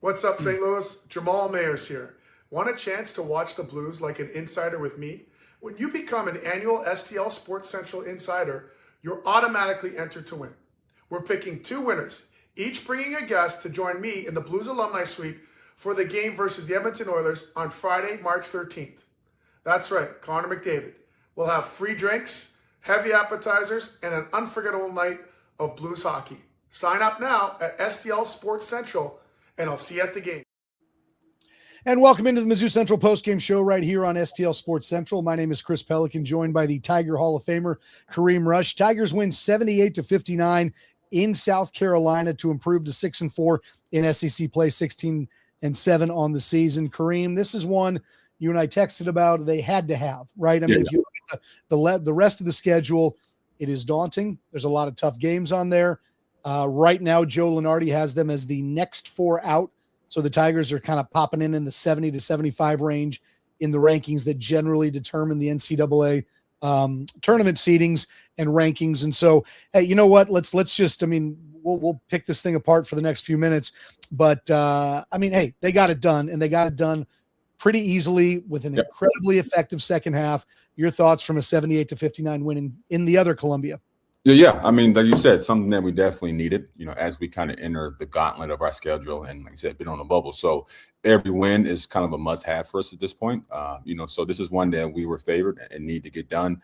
What's up, St. Louis? Jamal Mayers here. Want a chance to watch the Blues like an insider with me? When you become an annual STL Sports Central insider, you're automatically entered to win. We're picking 2 winners, each bringing a guest to join me in the Blues Alumni Suite for the game versus the Edmonton Oilers on Friday, March 13th. That's right, Connor McDavid. We'll have free drinks, heavy appetizers, and an unforgettable night of Blues hockey. Sign up now at STL Sports Central, and I'll see you at the game. And welcome into the Mizzou Central postgame show right here on STL Sports Central. My name is Chris Pelican, joined by the Tiger Hall of Famer, Kareem Rush. Tigers win 78-59 in South Carolina to improve to 6-4 in SEC play, 16-7 on the season. Kareem, this is one you and I texted about. They had to have, right? I mean, if you look at the rest of the schedule, it is daunting. There's a lot of tough games on there. Right now, Joe Lunardi has them as the next 4 out. So the Tigers are kind of popping in the 70 to 75 range in the rankings that generally determine the NCAA tournament seedings and rankings. And so, hey, you know what? Let's just, I mean, we'll pick this thing apart for the next few minutes. But I mean, hey, they got it done, and they got it done pretty easily with an incredibly effective second half. Your thoughts from a 78-59 win in the other Columbia? Yeah. I mean, like you said, something that we definitely needed, as we kind of enter the gauntlet of our schedule and, like I said, been on the bubble. So every win is kind of a must-have for us at this point. So this is one that we were favored and need to get done.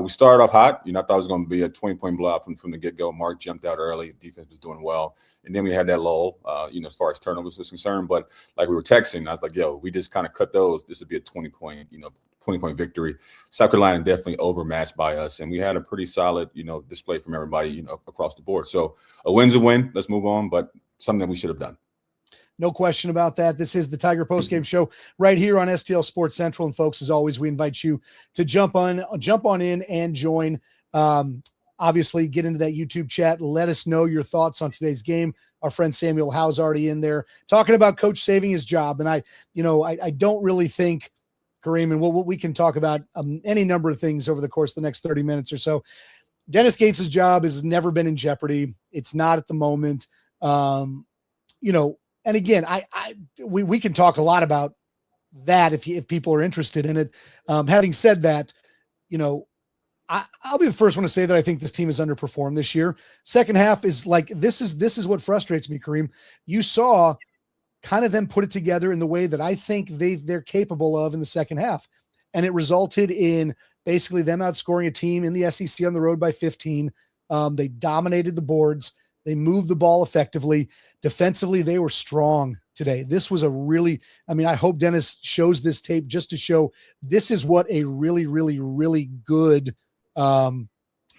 We started off hot. I thought it was going to be a 20-point blowout from the get-go. Mark jumped out early. Defense was doing well. And then we had that lull, as far as turnovers was concerned. But like we were texting, I was like, we just kind of cut those. This would be a 20-point, 20-point victory. South Carolina definitely overmatched by us, and we had a pretty solid, display from everybody, across the board. So a win's a win. Let's move on, but something that we should have done. No question about that. This is the Tiger postgame show right here on STL Sports Central. And folks, as always, we invite you to jump on in and join. Obviously, get into that YouTube chat. Let us know your thoughts on today's game. Our friend Samuel Howe's already in there talking about Coach saving his job. And I don't really think, Kareem, and we can talk about any number of things over the course of the next 30 minutes or so. Dennis Gates' job has never been in jeopardy. It's not at the moment. And again, we can talk a lot about that if people are interested in it. Having said that, I'll be the first one to say that I think this team has underperformed this year. Second half is like, this is what frustrates me, Kareem. You saw kind of them put it together in the way that I think they're capable of in the second half. And it resulted in basically them outscoring a team in the SEC on the road by 15. They dominated the boards. They moved the ball effectively. Defensively, they were strong today. This was I hope Dennis shows this tape just to show this is what a really, really, really good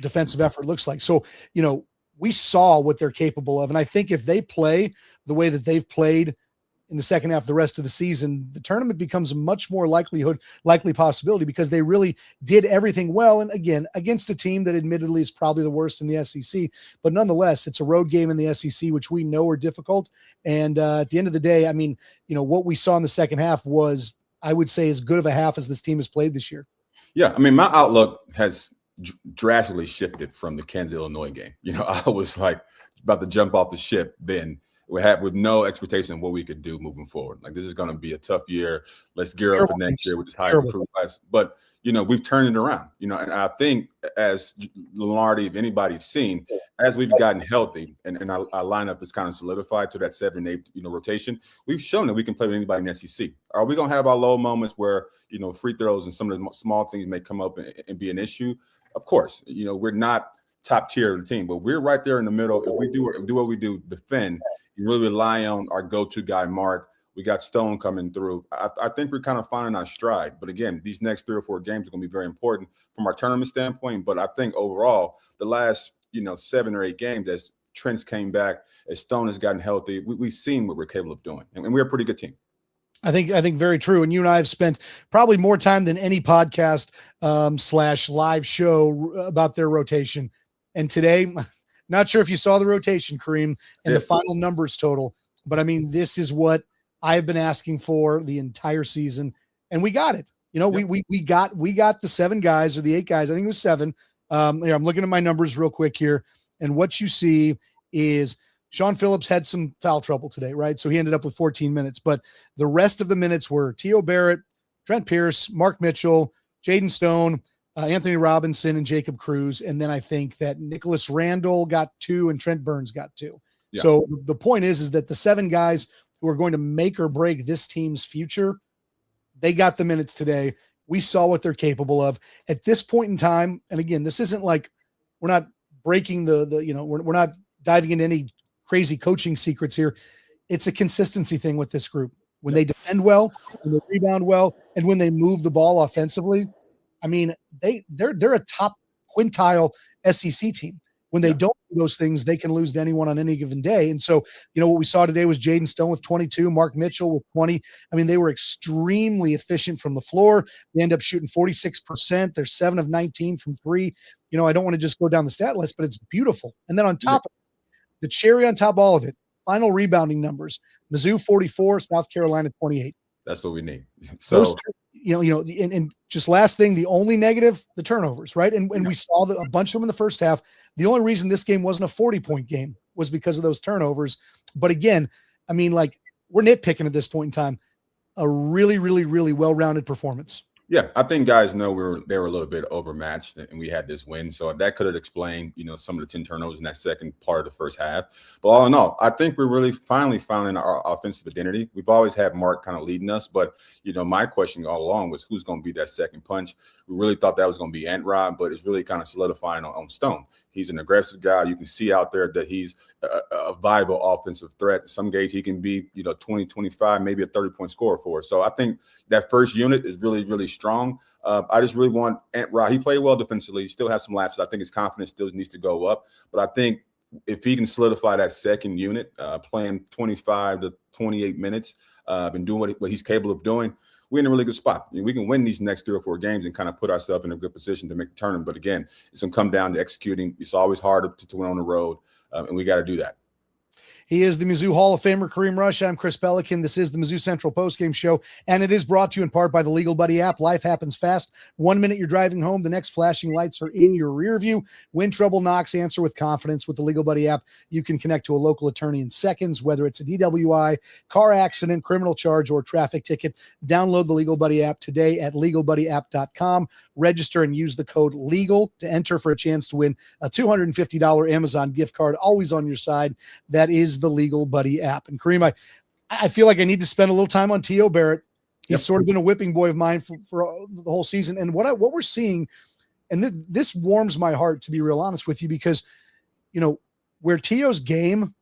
defensive effort looks like. So, we saw what they're capable of. And I think if they play the way that they've played in the second half of the rest of the season, the tournament becomes a much more likely possibility because they really did everything well. And again, against a team that admittedly is probably the worst in the SEC, but nonetheless, it's a road game in the SEC, which we know are difficult. And at the end of the day, I mean, what we saw in the second half was, I would say, as good of a half as this team has played this year. Yeah. I mean, my outlook has drastically shifted from the Kansas Illinois game. I was like about to jump off the ship then. With no expectation of what we could do moving forward. Like, this is going to be a tough year. Let's gear up for next year with this higher recruit class. But, we've turned it around, and I think as Lunardi, if anybody's seen, as we've gotten healthy and our lineup is kind of solidified to that 7 and 8, rotation, we've shown that we can play with anybody in the SEC. Are we going to have our low moments where, free throws and some of the small things may come up and be an issue? Of course, we're not top tier of the team, but we're right there in the middle. If we do what we do, defend, you really rely on our go-to guy, Mark. We got Stone coming through. I think we're kind of finding our stride. But again, these next 3 or 4 games are going to be very important from our tournament standpoint. But I think overall, the last 7 or 8 games, as Trent's came back, as Stone has gotten healthy, we've seen what we're capable of doing, and we're a pretty good team. I think very true. And you and I have spent probably more time than any podcast / live show about their rotation. And today, not sure if you saw the rotation, Kareem, and the final numbers total, but I mean, this is what I've been asking for the entire season, and we got it. We got the 7 guys or the 8 guys. I think it was 7. I'm looking at my numbers real quick here, and what you see is Sean Phillips had some foul trouble today, right? So he ended up with 14 minutes, but the rest of the minutes were T.O. Barrett, Trent Pierce, Mark Mitchell, Jaden Stone, Anthony Robinson, and Jacob Cruz. And then I think that Nicholas Randall got 2 and Trent Burns got 2. Yeah. So the point is that the 7 guys who are going to make or break this team's future, they got the minutes today. We saw what they're capable of at this point in time. And again, this isn't like we're not breaking we're not diving into any crazy coaching secrets here. It's a consistency thing with this group. When they defend well, when they rebound well, and when they move the ball offensively, I mean, they're a top quintile SEC team. When they don't do those things, they can lose to anyone on any given day. And so, what we saw today was Jaden Stone with 22, Mark Mitchell with 20. I mean, they were extremely efficient from the floor. They end up shooting 46%. They're 7 of 19 from 3. I don't want to just go down the stat list, but it's beautiful. And then on top of it, the cherry on top of all of it, final rebounding numbers: Mizzou 44, South Carolina 28. That's what we need. So, and just last thing, the only negative, the turnovers, right? And we saw a bunch of them in the first half. The only reason this game wasn't a 40-point game was because of those turnovers. But again, I mean, we're nitpicking at this point in time. A really, really, really well-rounded performance. Yeah, I think guys know they were a little bit overmatched, and we had this win. So that could have explained, some of the 10 turnovers in that second part of the first half. But all in all, I think we're really finally finding our offensive identity. We've always had Mark kind of leading us, but my question all along was who's going to be that second punch. We really thought that was going to be Ant-Rod, but it's really kind of solidifying on Stone. He's an aggressive guy. You can see out there that he's a viable offensive threat. Some games he can be, 20, 25, maybe a 30-point scorer for us. So I think that first unit is really, really strong. I just really want Ant-Rod. He played well defensively. He still has some lapses. I think his confidence still needs to go up. But I think if he can solidify that second unit, playing 25 to 28 minutes and doing what he's capable of doing, we're in a really good spot. We can win these next 3 or 4 games and kind of put ourselves in a good position to make the tournament. But again, it's going to come down to executing. It's always harder to win on the road, and we got to do that. He is the Mizzou Hall of Famer, Kareem Rush. I'm Chris Pelican. This is the Mizzou Central Postgame Show, and it is brought to you in part by the Legal Buddy app. Life happens fast. 1 minute you're driving home, the next flashing lights are in your rear view. When trouble knocks, answer with confidence with the Legal Buddy app. You can connect to a local attorney in seconds, whether it's a DWI, car accident, criminal charge, or traffic ticket. Download the Legal Buddy app today at legalbuddyapp.com. Register and use the code LEGAL to enter for a chance to win a $250 Amazon gift card, always on your side. That is the Legal Buddy app. And Kareem, I feel like I need to spend a little time on T.O. Barrett. He's sort of been a whipping boy of mine for the whole season. And what we're seeing, and this warms my heart, to be real honest with you, because, where T.O.'s game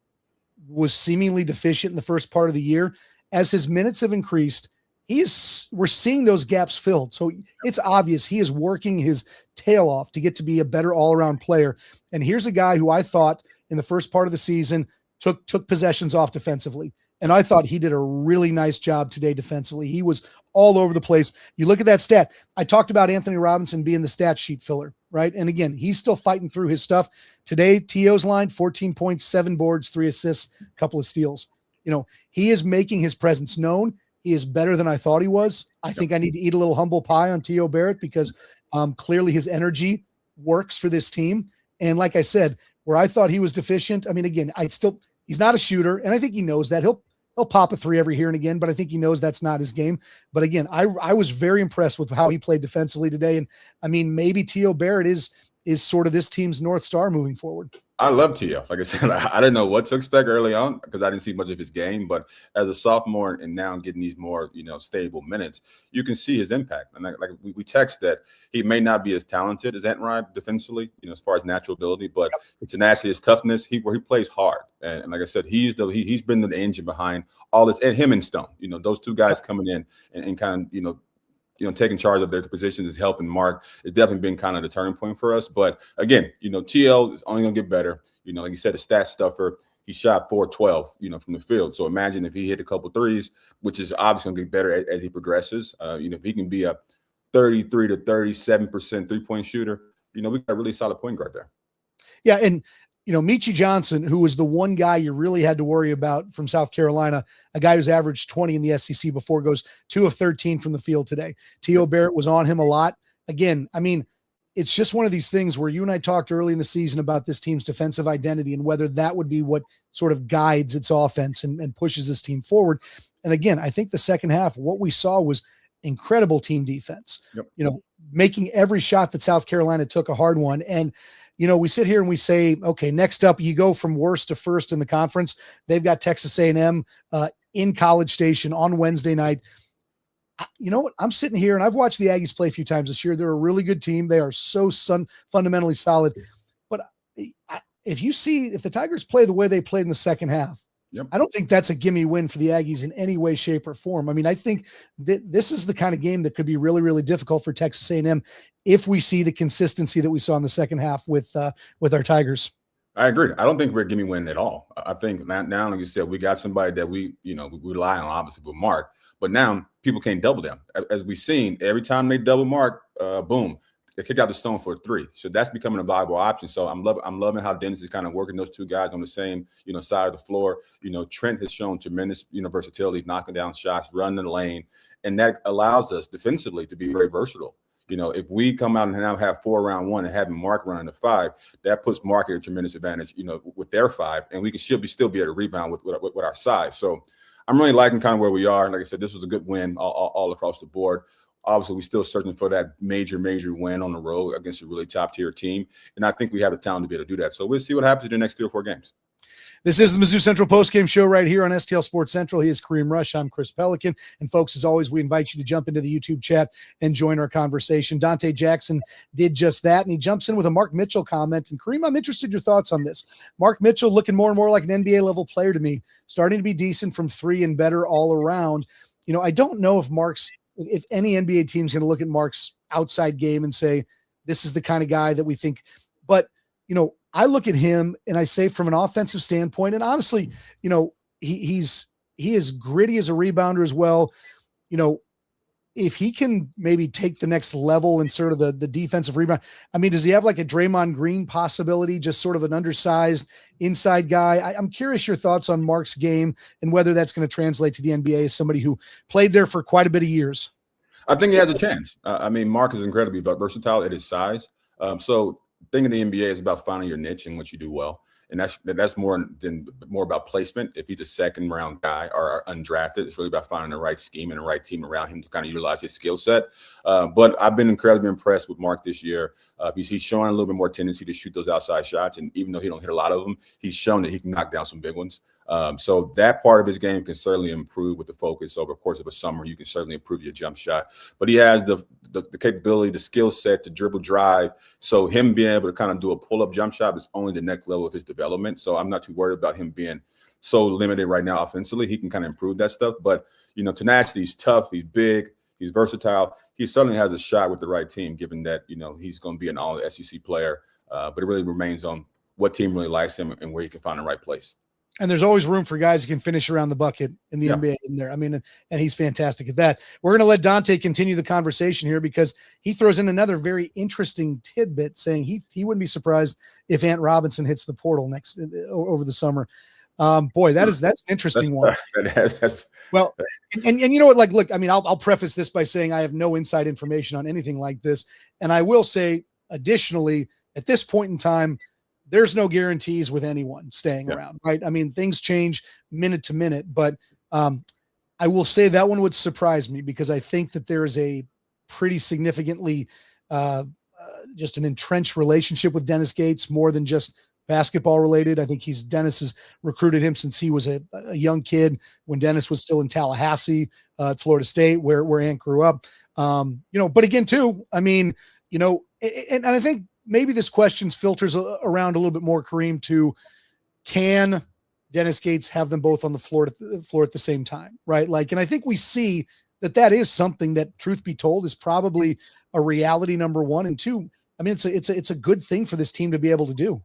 was seemingly deficient in the first part of the year, as his minutes have increased, we're seeing those gaps filled. So it's obvious he is working his tail off to get to be a better all-around player. And here's a guy who I thought in the first part of the season took possessions off defensively. And I thought he did a really nice job today defensively. He was all over the place. You look at that stat. I talked about Anthony Robinson being the stat sheet filler, right? And again, he's still fighting through his stuff. Today, T.O.'s line, 14 points, 7 boards, 3 assists, a couple of steals. He is making his presence known. He is better than I thought he was. I think I need to eat a little humble pie on T.O. Barrett because clearly his energy works for this team. And like I said, where I thought he was deficient, I mean, again, he's not a shooter, and I think he knows that. He'll pop a 3 every here and again, but I think he knows that's not his game. But again, I was very impressed with how he played defensively today. And I mean, maybe T.O. Barrett is sort of this team's North Star moving forward. I love T.O. Like I said, I didn't know what to expect early on because I didn't see much of his game. But as a sophomore and now getting these more, stable minutes, you can see his impact. And like we text that he may not be as talented as Ant-Rod defensively, as far as natural ability, but it's actually his toughness. Where he plays hard. And like I said, he's been the engine behind all this, and him and Stone. Those 2 guys coming in and kind of, taking charge of their positions is helping Mark. It's definitely been kind of the turning point for us. But again, T.O. is only going to get better. Like you said, the stat stuffer, he shot 4-12, from the field. So imagine if he hit a couple threes, which is obviously going to get better as he progresses. If he can be a 33 to 37% 3-point shooter, we got a really solid point guard there. Yeah. And, Michi Johnson, who was the one guy you really had to worry about from South Carolina, a guy who's averaged 20 in the SEC before, goes 2 of 13 from the field today. T.O. Barrett was on him a lot. Again, I mean, it's just one of these things where you and I talked early in the season about this team's defensive identity and whether that would be what sort of guides its offense and pushes this team forward. And again, I think the second half, what we saw was incredible team defense, making every shot that South Carolina took a hard one. And, we sit here and we say, okay, next up, you go from worst to first in the conference. They've got Texas A&M in College Station on Wednesday night. You know what? I'm sitting here and I've watched the Aggies play a few times this year. They're a really good team. They are so fundamentally solid. But if the Tigers play the way they played in the second half, I don't think that's a gimme win for the Aggies in any way, shape, or form. I mean, I think that this is the kind of game that could be really, really difficult for Texas A&M if we see the consistency that we saw in the second half with our Tigers. I agree. I don't think we're a gimme win at all. I think now, like you said, we got somebody that we rely on, obviously, with Mark. But now people can't double them. As we've seen, every time they double Mark, boom, they kick out the Stone for a three. So that's becoming a viable option. So I'm loving how Dennis is kind of working those two guys on the same, side of the floor. Trent has shown tremendous, versatility, knocking down shots, running the lane. And that allows us defensively to be very versatile. If we come out and now have 4 round one and having Mark running the 5, that puts Mark at a tremendous advantage, with their 5. And we can still be able to rebound with our size. So I'm really liking kind of where we are. Like I said, this was a good win all across the board. Obviously, we're still searching for that major win on the road against a really top-tier team. And I think we have the talent to be able to do that. So we'll see what happens in the next 3 or 4 games. This is the Mizzou Central Postgame Show right here on STL Sports Central. He is Kareem Rush. I'm Chris Pelican. And folks, as always, we invite you to jump into the YouTube chat and join our conversation. Dante Jackson did just that, and he jumps in with a Mark Mitchell comment. And Kareem, I'm interested in your thoughts on this. Mark Mitchell looking more and more like an NBA-level player to me, starting to be decent from 3 and better all around. I don't know if any NBA team's going to look at Mark's outside game and say, this is the kind of guy that we think. But, I look at him and I say from an offensive standpoint, and honestly, he is gritty as a rebounder as well. If he can maybe take the next level in sort of the defensive rebound, I mean, does he have like a Draymond Green possibility, just sort of an undersized inside guy? I'm curious your thoughts on Mark's game and whether that's going to translate to the NBA as somebody who played there for quite a bit of years. I think he has a chance. Mark is incredibly versatile at his size. So thing in the NBA is about finding your niche and what you do well. And that's more about placement. If he's a second round guy or undrafted, it's really about finding the right scheme and the right team around him to kind of utilize his skill set. But I've been incredibly impressed with Mark this year. He's showing a little bit more tendency to shoot those outside shots. And even though he don't hit a lot of them, he's shown that he can knock down some big ones. So that part of his game can certainly improve with the focus over the course of a summer. You can certainly improve your jump shot, but he has the capability, the skill set to dribble, drive. So him being able to kind of do a pull-up jump shot is only the next level of his development. So I'm not too worried about him being so limited right now offensively. He can kind of improve that stuff, but tenacity, he's tough, he's big, he's versatile. He certainly has a shot with the right team, given that, he's going to be an all SEC player, but it really remains on what team really likes him and where he can find the right place. And there's always room for guys who can finish around the bucket in the NBA in there. I mean, and he's fantastic at that. We're going to let Dante continue the conversation here because he throws in another very interesting tidbit saying he wouldn't be surprised if Ant Robinson hits the portal over the summer. Boy, that's an interesting one. Well, and you know what, like, look, I mean, I'll preface this by saying I have no inside information on anything like this. And I will say additionally, at this point in time, there's no guarantees with anyone staying around, right? I mean, things change minute to minute, but I will say that one would surprise me because I think that there is a pretty significantly just an entrenched relationship with Dennis Gates, more than just basketball related. I think Dennis has recruited him since he was a young kid when Dennis was still in Tallahassee at Florida State, where Ant grew up. But again, too, I mean, and I think maybe this question filters around a little bit more, Kareem, to can Dennis Gates have them both on the floor at the same time, right? Like, and I think we see that is something that, truth be told, is probably a reality, number one. And two, I mean, it's a good thing for this team to be able to do.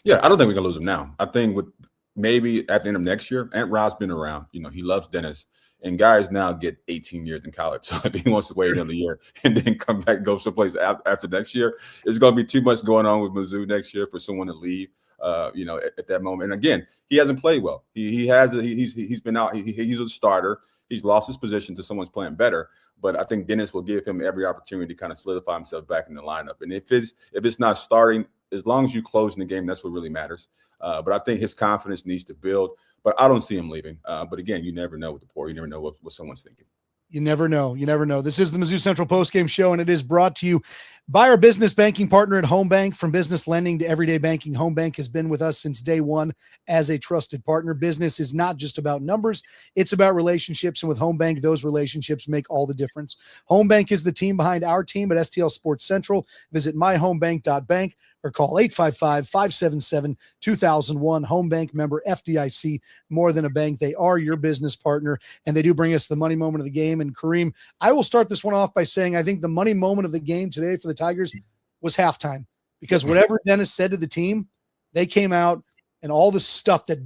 Yeah, I don't think we can lose him now. I think with maybe at the end of next year, Ant Rob's been around. He loves Dennis. And guys now get 18 years in college. So if he wants to wait another year and then come back and go someplace after next year, it's going to be too much going on with Mizzou next year for someone to leave, at that moment. And again, he hasn't played well. He's been out. He's a starter. he's lost his position to someone's playing better. But I think Dennis will give him every opportunity to kind of solidify himself back in the lineup. And if it's not starting, as long as you close in the game, that's what really matters. But I think his confidence needs to build. But I don't see him leaving. But again, you never know with the portal. You never know what someone's thinking. You never know. You never know. This is the Mizzou Central Postgame Show, and it is brought to you by our business banking partner at Home Bank. From business lending to everyday banking, Home Bank has been with us since day one as a trusted partner. Business is not just about numbers. It's about relationships, and with Home Bank, those relationships make all the difference. Home Bank is the team behind our team at STL Sports Central. Visit myhomebank.bank or call 855-577-2001. Home Bank, member FDIC, more than a bank. They are your business partner, and they do bring us the money moment of the game. And Kareem, I will start this one off by saying I think the money moment of the game today for the Tigers was halftime, because whatever Dennis said to the team, they came out and all the stuff that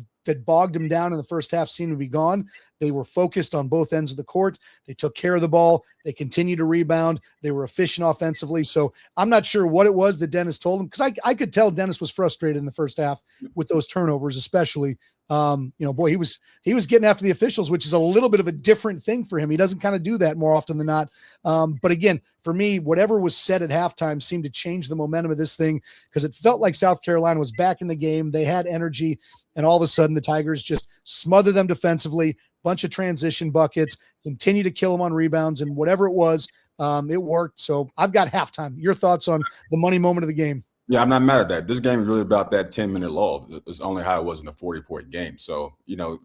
bogged them down in the first half seemed to be gone. They were focused on both ends of the court. They took care of the ball. They continued to rebound. They were efficient offensively. So I'm not sure what it was that Dennis told him, because I could tell Dennis was frustrated in the first half with those turnovers, especially. Boy, he was getting after the officials, which is a little bit of a different thing for him. He doesn't kind of do that more often than not. But again, for me, whatever was said at halftime seemed to change the momentum of this thing, because it felt like South Carolina was back in the game. They had energy, and all of a sudden the Tigers just smothered them defensively, bunch of transition buckets, continue to kill them on rebounds, and whatever it was, it worked. So I've got halftime. Your thoughts on the money moment of the game? Yeah, I'm not mad at that. This game is really about that 10-minute lull. It's only how it was in a 40-point game. So,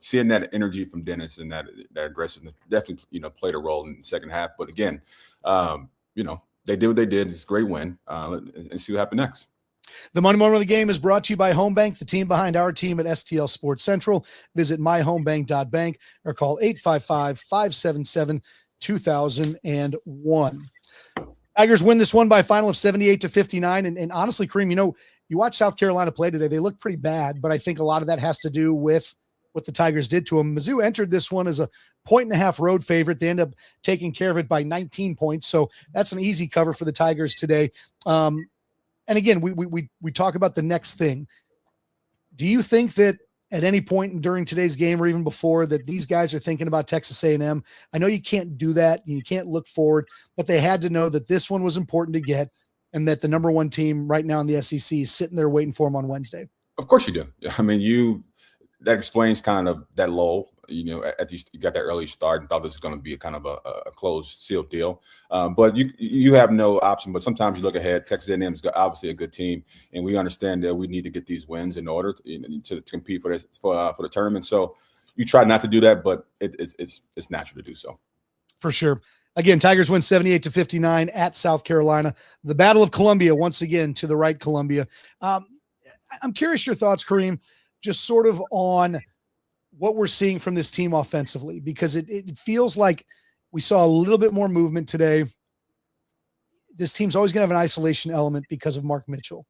seeing that energy from Dennis and that aggressiveness definitely, played a role in the second half. But again, they did what they did. It's a great win. And see what happened next. The money moment of the game is brought to you by Home Bank, the team behind our team at STL Sports Central. Visit myhomebank.bank or call 855-577-2001. Tigers win this one by a final of 78-59. And honestly, Kareem, you watch South Carolina play today. They look pretty bad, but I think a lot of that has to do with what the Tigers did to them. Mizzou entered this one as a 1.5 road favorite. They end up taking care of it by 19 points. So that's an easy cover for the Tigers today. And again, we talk about the next thing. Do you think that at any point during today's game or even before that these guys are thinking about Texas A&M? I know you can't do that. You can't look forward, but they had to know that this one was important to get, and that the number one team right now in the SEC is sitting there waiting for them on Wednesday. Of course you do. I mean, that explains kind of that lull. You got that early start and thought this was going to be a kind of a closed, sealed deal. But you have no option. But sometimes you look ahead. Texas A&M is obviously a good team, and we understand that we need to get these wins in order to compete for the tournament. So you try not to do that, but it's natural to do so. For sure. Again, Tigers win 78-59 at South Carolina. The Battle of Columbia, once again, to the right, Columbia. I'm curious your thoughts, Kareem, just sort of on what we're seeing from this team offensively, because it feels like we saw a little bit more movement today. This team's always going to have an isolation element because of Mark Mitchell,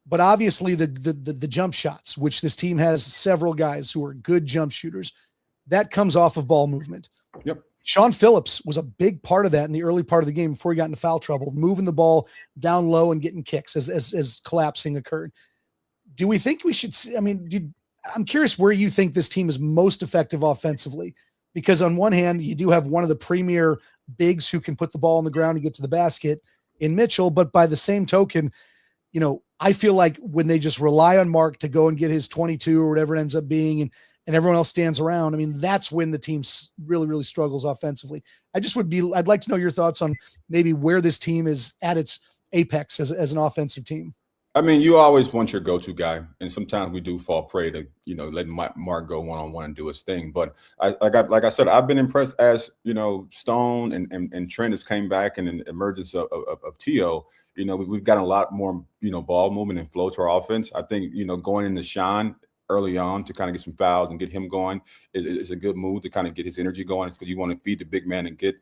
but obviously the jump shots, which this team has several guys who are good jump shooters, that comes off of ball movement. Yep. Sean Phillips was a big part of that in the early part of the game before he got into foul trouble, moving the ball down low and getting kicks as collapsing occurred. Do we think we should see, I'm curious where you think this team is most effective offensively, because on one hand, you do have one of the premier bigs who can put the ball on the ground and get to the basket in Mitchell. But by the same token, I feel like when they just rely on Mark to go and get his 22 or whatever it ends up being, and everyone else stands around, that's when the team really, really struggles offensively. I'd like to know your thoughts on maybe where this team is at its apex as an offensive team. You always want your go-to guy, and sometimes we do fall prey to, letting Mark go one-on-one and do his thing. But like I said, I've been impressed as, Stone and Trent has came back, and an emergence of T.O., we've gotten a lot more, ball movement and flow to our offense. I think, going into Sean early on to kind of get some fouls and get him going is a good move to kind of get his energy going, because you want to feed the big man and get,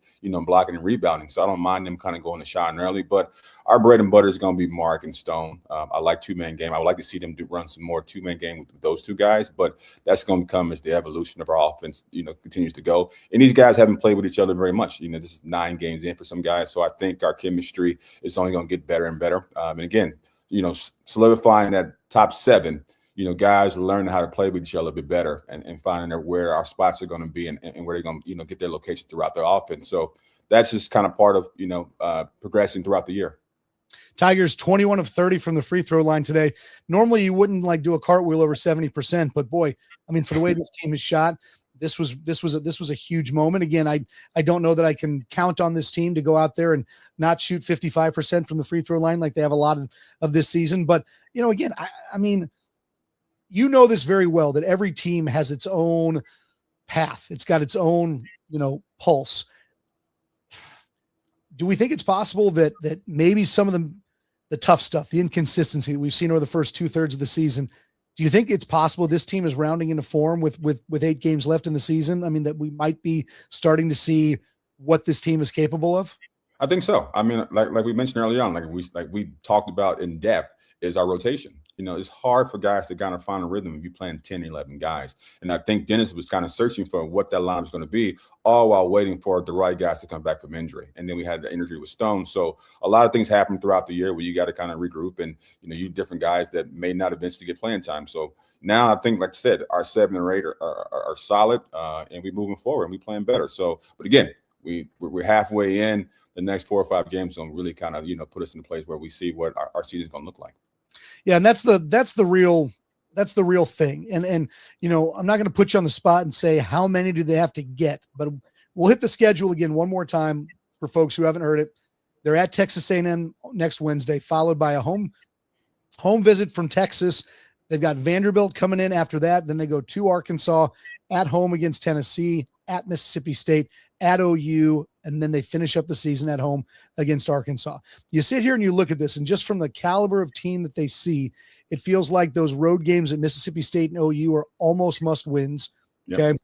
blocking and rebounding. So I don't mind them kind of going to Sean early, but our bread and butter is going to be Mark and Stone. I like two-man game. I would like to see them run some more two-man game with those two guys, but that's going to come as the evolution of our offense, continues to go. And these guys haven't played with each other very much. This is 9 games in for some guys. So I think our chemistry is only going to get better and better. And again, solidifying that top 7, guys learning how to play with each other a bit better and finding out where our spots are going to be and where they're going to, get their location throughout their offense. So that's just kind of part of, progressing throughout the year. Tigers 21 of 30 from the free throw line today. Normally you wouldn't like do a cartwheel over 70%, but boy, I mean, for the way this team is shot, this was a huge moment. Again, I don't know that I can count on this team to go out there and not shoot 55% from the free throw line like they have a lot of this season. But, again, I mean, this very well, that every team has its own path. It's got its own, pulse. Do we think it's possible that maybe some of the tough stuff, the inconsistency that we've seen over the first 2/3 of the season, do you think it's possible this team is rounding into form with 8 games left in the season? I mean, that we might be starting to see what this team is capable of? I think so. I mean, like we mentioned earlier on, like we talked about in depth, is our rotation. It's hard for guys to kind of find a rhythm if you're playing 10, 11 guys. And I think Dennis was kind of searching for what that line was going to be, all while waiting for the right guys to come back from injury. And then we had the injury with Stone. So a lot of things happen throughout the year where you got to kind of regroup and, you different guys that may not eventually get playing time. So now I think, like I said, our 7 and 8 are solid and we're moving forward and we're playing better. So, but again, we're halfway in. The next 4 or 5 games going to really kind of, put us in a place where we see what our season is going to look like. Yeah, and that's the real thing. And I'm not going to put you on the spot and say how many do they have to get, but we'll hit the schedule again one more time for folks who haven't heard it. They're at Texas A&M next Wednesday, followed by a home visit from Texas. They've got Vanderbilt coming in after that. Then they go to Arkansas, at home against Tennessee, at Mississippi State, at OU, and then they finish up the season at home against Arkansas. You sit here and you look at this, and just from the caliber of team that they see, it feels like those road games at Mississippi State and OU are almost must-wins. Yep. Okay.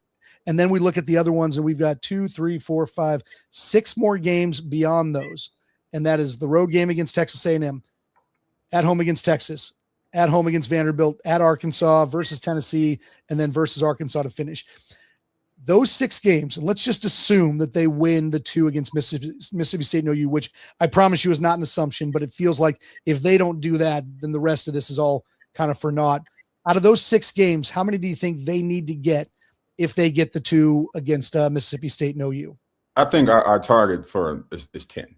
And then we look at the other ones, and we've got 2, 3, 4, 5, 6 more games beyond those. And that is the road game against Texas A&M, at home against Texas, at home against Vanderbilt, at Arkansas versus Tennessee, and then versus Arkansas to finish. Those 6 games, and let's just assume that they win the 2 against Mississippi State and OU, which I promise you is not an assumption, but it feels like if they don't do that, then the rest of this is all kind of for naught. Out of those 6 games, how many do you think they need to get if they get the 2 against Mississippi State and OU? I think our target is 10.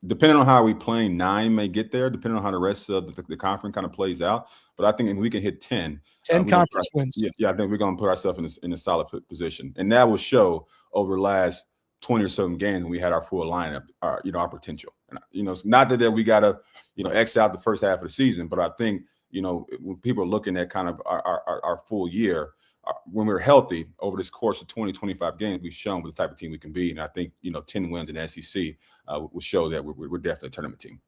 Depending on how we play, 9 may get there, depending on how the rest of the conference kind of plays out. But I think if we can hit 10 conference wins. Yeah, I think we're going to put ourselves in a solid position. And that will show over the last 20 or so games when we had our full lineup, our potential. And, it's not that we got to, X out the first half of the season, but I think, when people are looking at kind of our full year, when we're healthy over this course of 20, 25 games, we've shown what the type of team we can be. And I think, 10 wins in the SEC will show that we're definitely a tournament team.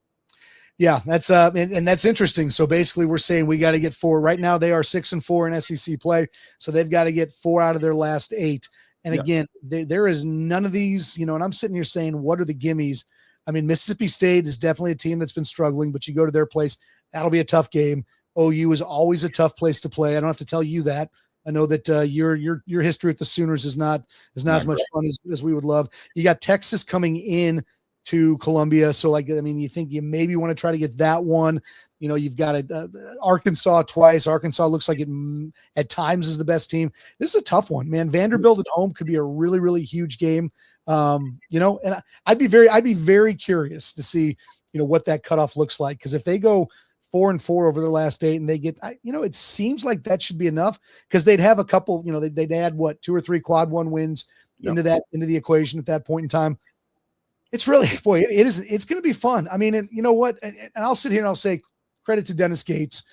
Yeah, that's and that's interesting. So basically we're saying we got to get 4. Right now they are 6-4 in SEC play. So they've got to get 4 out of their last 8. And again, there is none of these, and I'm sitting here saying, what are the gimmies? I mean, Mississippi State is definitely a team that's been struggling, but you go to their place, that'll be a tough game. OU is always a tough place to play. I don't have to tell you that. I know that your history with the Sooners is not as much fun as we would love. You got Texas coming in to Columbia, so you think you maybe want to try to get that one. You've got Arkansas twice. Arkansas looks like it at times is the best team. This is a tough one, man. Vanderbilt at home could be a really, really huge game. And I'd be very curious to see what that cutoff looks like, because if they go 4-4 over their last 8 and they get, it seems like that should be enough, because they'd have a couple, they'd add 2 or 3 quad 1 wins into the equation at that point in time. It's really, boy, it's going to be fun. I mean, and you know what? And I'll sit here and I'll say credit to Dennis Gates,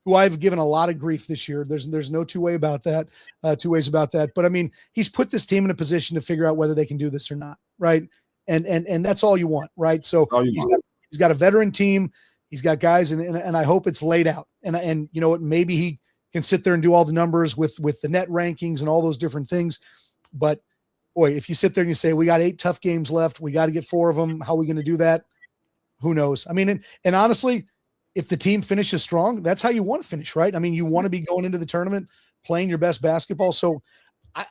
who I've given a lot of grief this year. There's no two ways about that. But I mean, he's put this team in a position to figure out whether they can do this or not. Right. And that's all you want. Right. So he's got a veteran team. He's got guys, and I hope it's laid out. And you know what? Maybe he can sit there and do all the numbers with the net rankings and all those different things. But boy, if you sit there and you say, we got 8 tough games left, we got to get 4 of them, how are we going to do that? Who knows? I mean, and honestly, if the team finishes strong, that's how you want to finish, right? I mean, you want to be going into the tournament playing your best basketball. So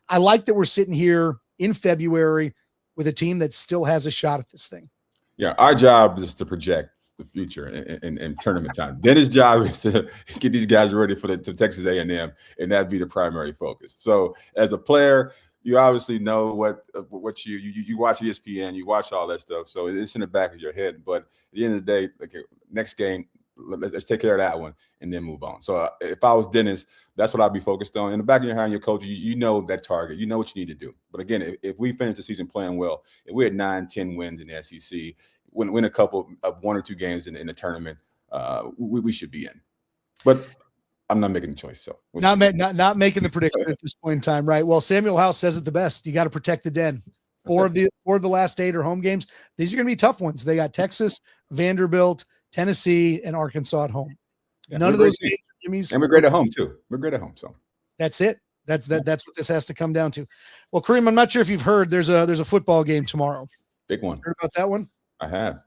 I like that we're sitting here in February with a team that still has a shot at this thing. Yeah, our job is to project the future in tournament time. Then his job is to get these guys ready for to Texas A&M, and that'd be the primary focus. So as a player, you obviously know what you watch ESPN, you watch all that stuff. So it's in the back of your head. But at the end of the day, okay, next game, let's take care of that one and then move on. So if I was Dennis, that's what I'd be focused on. In the back of your hand, your coach, you know that target. You know what you need to do. But again, if we finish the season playing well, if we had 9-10 wins in the SEC, win a couple of 1 or 2 games in the tournament, we should be in. But I'm not making the choice. So not making the prediction at this point in time, right? Well, Samuel House says it the best. You got to protect the den. Four of the last 8 are home games. These are going to be tough ones. They got Texas, Vanderbilt, Tennessee, and Arkansas at home. Yeah, none of those games, and we're great at home too. We're great at home. So that's it. That's what this has to come down to. Well, Kareem, I'm not sure if you've heard there's a football game tomorrow. Big one. Heard about that one? I have.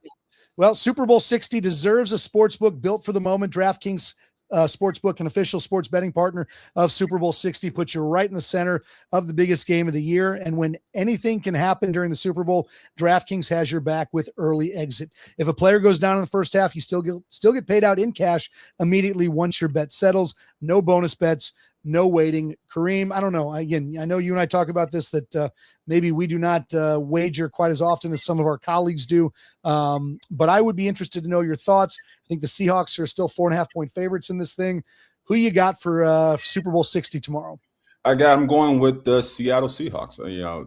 Well, Super Bowl 60 deserves a sports book built for the moment. DraftKings Sportsbook, an official sports betting partner of Super Bowl 60, puts you right in the center of the biggest game of the year. And when anything can happen during the Super Bowl, DraftKings has your back with early exit. If a player goes down in the first half, you still get paid out in cash immediately once your bet settles. No bonus bets, no waiting. Kareem, I don't know. Again, I know you and I talk about this, that maybe we do not wager quite as often as some of our colleagues do. But I would be interested to know your thoughts. I think the Seahawks are still 4.5-point favorites in this thing. Who you got for Super Bowl 60 tomorrow? I'm going with the Seattle Seahawks.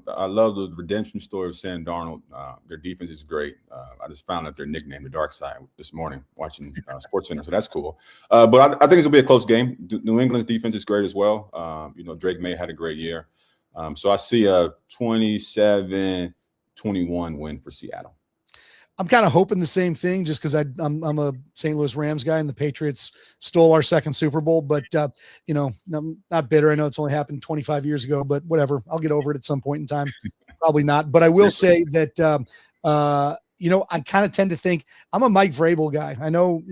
I love the redemption story of Sam Darnold. Their defense is great. I just found out their nickname, the Dark Side, this morning watching SportsCenter, so that's cool. But I think it's gonna be a close game. New England's defense is great as well. Drake May had a great year. So I see a 27-21 win for Seattle. I'm kind of hoping the same thing just because I'm a St. Louis Rams guy and the Patriots stole our second Super Bowl, but I'm not bitter. I know it's only happened 25 years ago, but whatever. I'll get over it at some point in time. Probably not. But I will say that, I kind of tend to think I'm a Mike Vrabel guy. I know,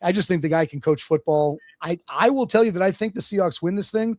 I just think the guy can coach football. I will tell you that I think the Seahawks win this thing,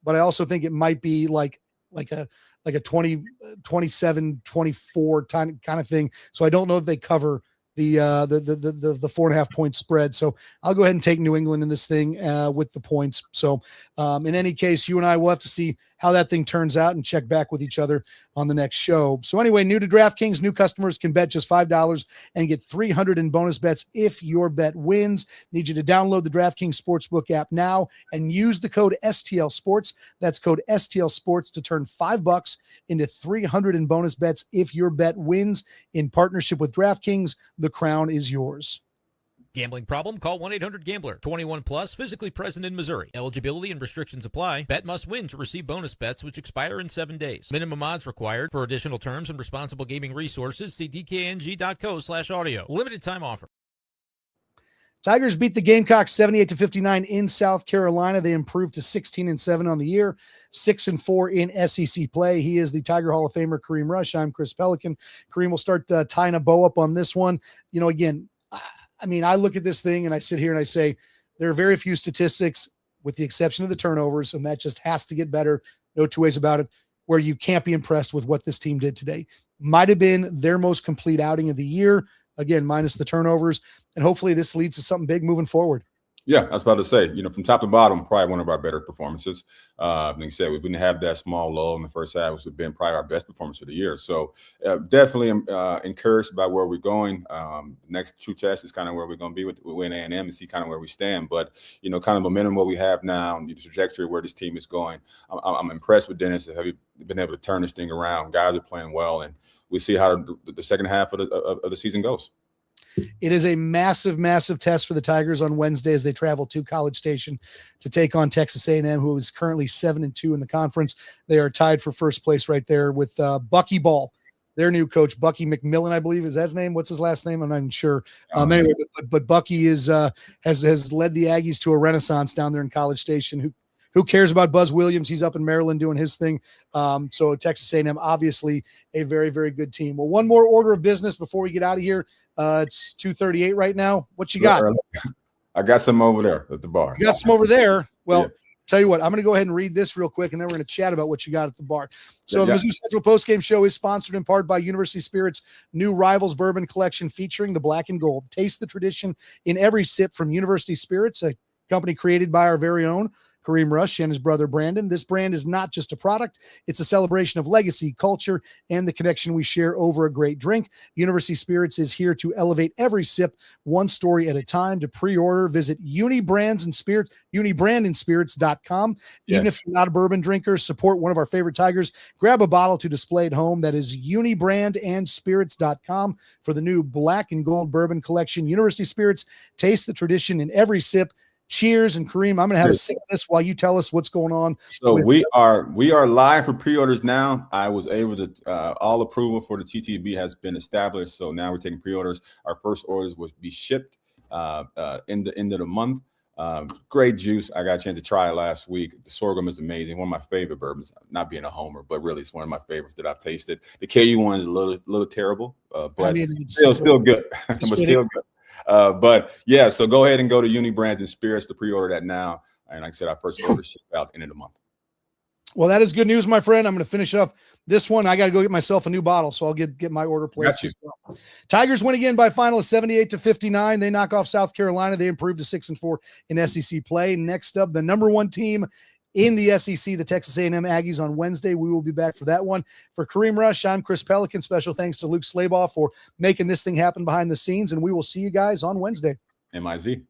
but I also think it might be like a 27-24 kind of thing. So I don't know if they cover the 4.5-point spread. So I'll go ahead and take New England in this thing with the points. So in any case, you and I will have to see how that thing turns out and check back with each other on the next show. So anyway, new to DraftKings, new customers can bet just $5 and get $300 in bonus bets if your bet wins. Need you to download the DraftKings Sportsbook app now and use the code STL Sports. That's code STL Sports to turn $5 into $300 in bonus bets if your bet wins. In partnership with DraftKings, the crown is yours. Gambling problem? Call 1-800-GAMBLER. 21 plus, physically present in Missouri. Eligibility and restrictions apply. Bet must win to receive bonus bets, which expire in 7 days. Minimum odds required. For additional terms and responsible gaming resources, see dkng.co/audio. Limited time offer. Tigers beat the Gamecocks 78-59 in South Carolina. They improved to 16-7 on the year, 6-4 in SEC play. He is the Tiger Hall of Famer, Kareem Rush. I'm Chris Pelican. Kareem will start tying a bow up on this one. Again, I look at this thing and I sit here and I say there are very few statistics, with the exception of the turnovers, and that just has to get better. No two ways about it, where you can't be impressed with what this team did today. Might have been their most complete outing of the year, again, minus the turnovers, and hopefully this leads to something big moving forward. Yeah, I was about to say, from top to bottom, probably one of our better performances. Like you said, we didn't have that small lull in the first half, which would have been probably our best performance of the year. So definitely encouraged by where we're going. The next true test is kind of where we're going to be with A&M and see kind of where we stand. But, kind of momentum what we have now, the trajectory where this team is going. I'm impressed with Dennis. Have been able to turn this thing around? Guys are playing well, and we see how the second half of the season goes. It is a massive, massive test for the Tigers on Wednesday as they travel to College Station to take on Texas A&M, who is currently 7-2 in the conference. They are tied for first place right there with Bucky Ball, their new coach, Bucky McMillan, I believe is that his name. What's his last name? I'm not even sure. Anyway, but Bucky has led the Aggies to a renaissance down there in College Station. Who cares about Buzz Williams? He's up in Maryland doing his thing. So Texas A&M, obviously a very, very good team. Well, one more order of business before we get out of here. It's 2:38 right now. What you got? I got some over there at the bar. You got some over there. Well, Tell you what, I'm going to go ahead and read this real quick, and then we're going to chat about what you got at the bar. So the Yeah. Mizzou Central Postgame Show is sponsored in part by University Spirits' new Rivals Bourbon Collection featuring the black and gold. Taste the tradition in every sip from University Spirits, a company created by our very own Kareem Rush and his brother Brandon. This brand is not just a product, it's a celebration of legacy, culture, and the connection we share over a great drink. University Spirits is here to elevate every sip, one story at a time. To pre-order, visit unibrandandspirits.com. Even Yes. if you're not a bourbon drinker, support one of our favorite Tigers. Grab a bottle to display at home. That is unibrandandspirits.com for the new black and gold bourbon collection. University Spirits, taste the tradition in every sip. Cheers. And Kareem, I'm going to have a sip of this while you tell us what's going on. So we are live for pre-orders now. I was able to all approval for the TTB has been established. So now we're taking pre-orders. Our first orders will be shipped in the end of the month. Great juice. I got a chance to try it last week. The sorghum is amazing. One of my favorite bourbons, not being a homer, but really it's one of my favorites that I've tasted. The KU one is a little terrible, but I mean, still good. But still good. But yeah, so go ahead and go to Unibrands and Spirits to pre-order that now. And like I said, our first order shipped out end of the month. Well, that is good news, my friend. I'm going to finish off this one. I got to go get myself a new bottle, so I'll get my order placed. As well. Tigers win again by final of 78-59. They knock off South Carolina. They improved to 6-4 in SEC play. Next up, the number one team in the SEC, the Texas A&M Aggies on Wednesday. We will be back for that one. For Kareem Rush, I'm Chris Pelican. Special thanks to Luke Slabaugh for making this thing happen behind the scenes, and we will see you guys on Wednesday. MIZ.